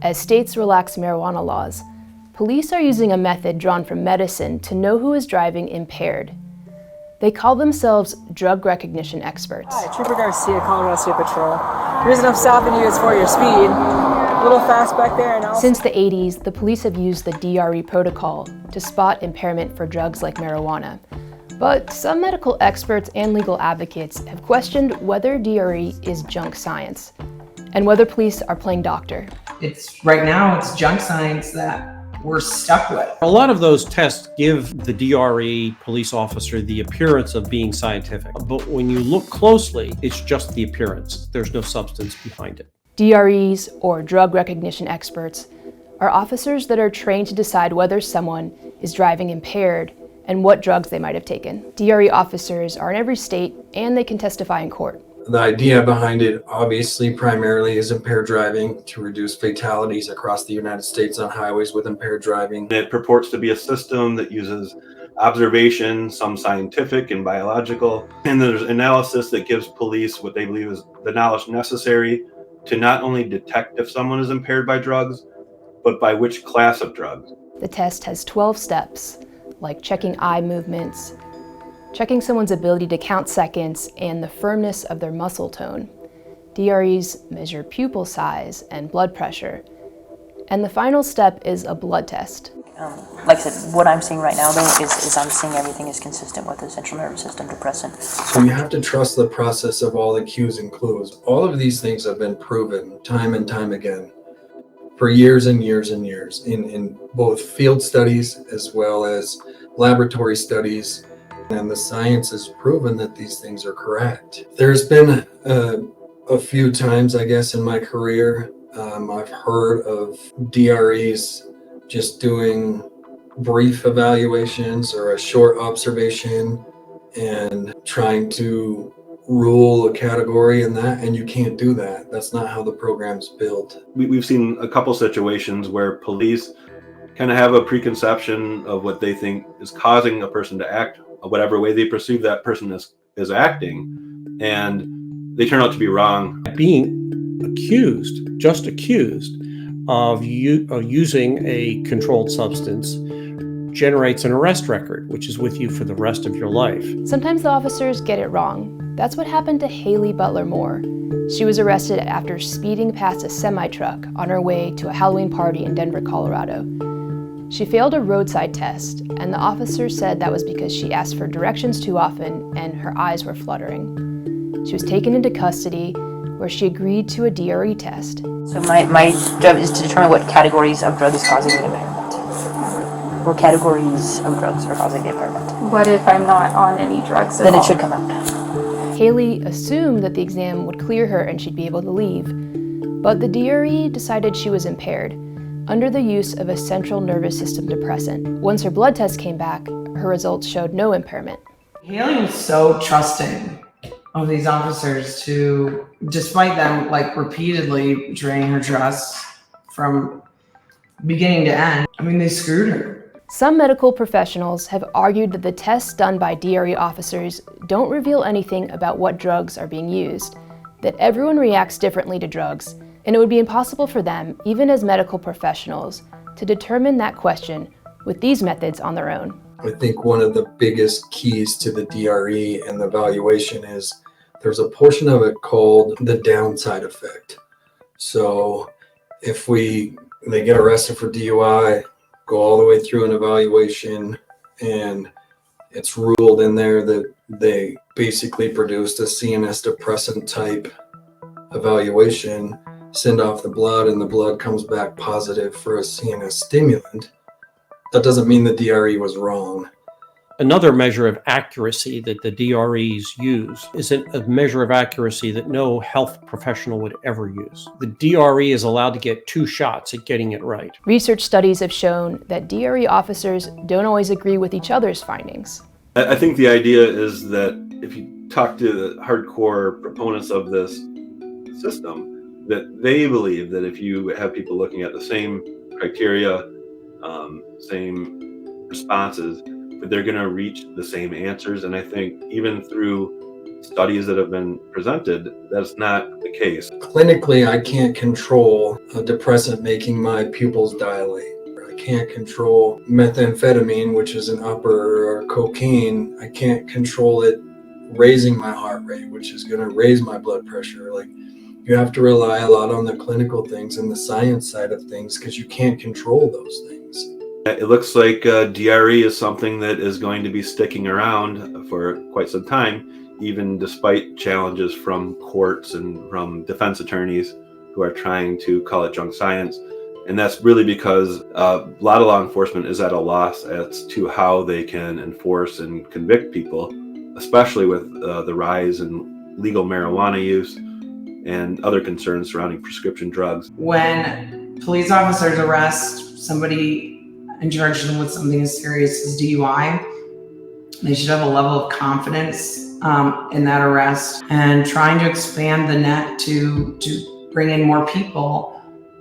As states relax marijuana laws, police are using a method drawn from medicine to know who is driving impaired. They call themselves drug recognition experts. Hi, Trooper Garcia, Colorado State Patrol. The reason I'm stopping you is for your speed. A little fast back there and Since the 80s, the police have used the DRE protocol to spot impairment for drugs like marijuana. But some medical experts and legal advocates have questioned whether DRE is junk science and whether police are playing doctor. Right now, it's junk science that we're stuck with. A lot of those tests give the DRE police officer the appearance of being scientific. But when you look closely, it's just the appearance. There's no substance behind it. DREs, or drug recognition experts, are officers that are trained to decide whether someone is driving impaired and what drugs they might have taken. DRE officers are in every state and they can testify in court. The idea behind it obviously primarily is impaired driving to reduce fatalities across the United States on highways with impaired driving. It purports to be a system that uses observation, some scientific and biological, and there's analysis that gives police what they believe is the knowledge necessary to not only detect if someone is impaired by drugs, but by which class of drugs. The test has 12 steps, like checking eye movements, checking someone's ability to count seconds, and the firmness of their muscle tone. DREs measure pupil size and blood pressure. And the final step is a blood test. like I said, what I'm seeing right now though is I'm seeing everything is consistent with the central nervous system depressant. So you have to trust the process of all the cues and clues. All of these things have been proven time and time again for years and years and years in both field studies as well as laboratory studies. And the science has proven that these things are correct. There's been a few times, I guess, in my career, I've heard of DREs just doing brief evaluations or a short observation and trying to rule a category in that, and you can't do that. That's not how the program's built. We've seen a couple situations where police kind of have a preconception of what they think is causing a person to act whatever way they perceive that person is acting, and they turn out to be wrong. Being accused, just accused, of using a controlled substance generates an arrest record, which is with you for the rest of your life. Sometimes the officers get it wrong. That's what happened to Haley Butler Moore. She was arrested after speeding past a semi-truck on her way to a Halloween party in Denver, Colorado. She failed a roadside test, and the officer said that was because she asked for directions too often and her eyes were fluttering. She was taken into custody, where she agreed to a DRE test. So my job is to determine what categories of drug is causing the impairment. What categories of drugs are causing the impairment. What if I'm not on any drugs at Then all? it should come out. Haley assumed that the exam would clear her and she'd be able to leave, but the DRE decided she was impaired under the use of a central nervous system depressant. Once her blood test came back, her results showed no impairment. Haley was so trusting of these officers to, despite them like repeatedly draining her trust from beginning to end. I mean, they screwed her. Some medical professionals have argued that the tests done by DRE officers don't reveal anything about what drugs are being used, that everyone reacts differently to drugs, and it would be impossible for them, even as medical professionals, to determine that question with these methods on their own. I think one of the biggest keys to the DRE and the evaluation is there's a portion of it called the downside effect. So if they get arrested for DUI, go all the way through an evaluation, and it's ruled in there that they basically produced a CNS depressant type evaluation, send off the blood, and the blood comes back positive for a CNS stimulant, that doesn't mean the DRE was wrong. Another measure of accuracy that the DREs use is a measure of accuracy that no health professional would ever use. The DRE is allowed to get 2 shots at getting it right. Research studies have shown that DRE officers don't always agree with each other's findings. I think the idea is that if you talk to the hardcore proponents of this system, that they believe that if you have people looking at the same criteria, same responses, that they're going to reach the same answers. And I think even through studies that have been presented, that's not the case. Clinically, I can't control a depressant making my pupils dilate. I can't control methamphetamine, which is an upper, or cocaine. I can't control it raising my heart rate, which is going to raise my blood pressure. Like, you have to rely a lot on the clinical things and the science side of things because you can't control those things. It looks like DRE is something that is going to be sticking around for quite some time, even despite challenges from courts and from defense attorneys who are trying to call it junk science. And that's really because a lot of law enforcement is at a loss as to how they can enforce and convict people, especially with the rise in legal marijuana use and other concerns surrounding prescription drugs. When police officers arrest somebody and charge them with something as serious as DUI, they should have a level of confidence in that arrest. And trying to expand the net to bring in more people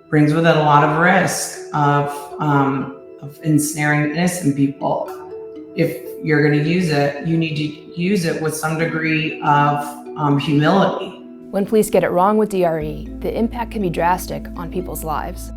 brings with it a lot of risk of ensnaring innocent people. If you're going to use it, you need to use it with some degree of humility. When police get it wrong with DRE, the impact can be drastic on people's lives.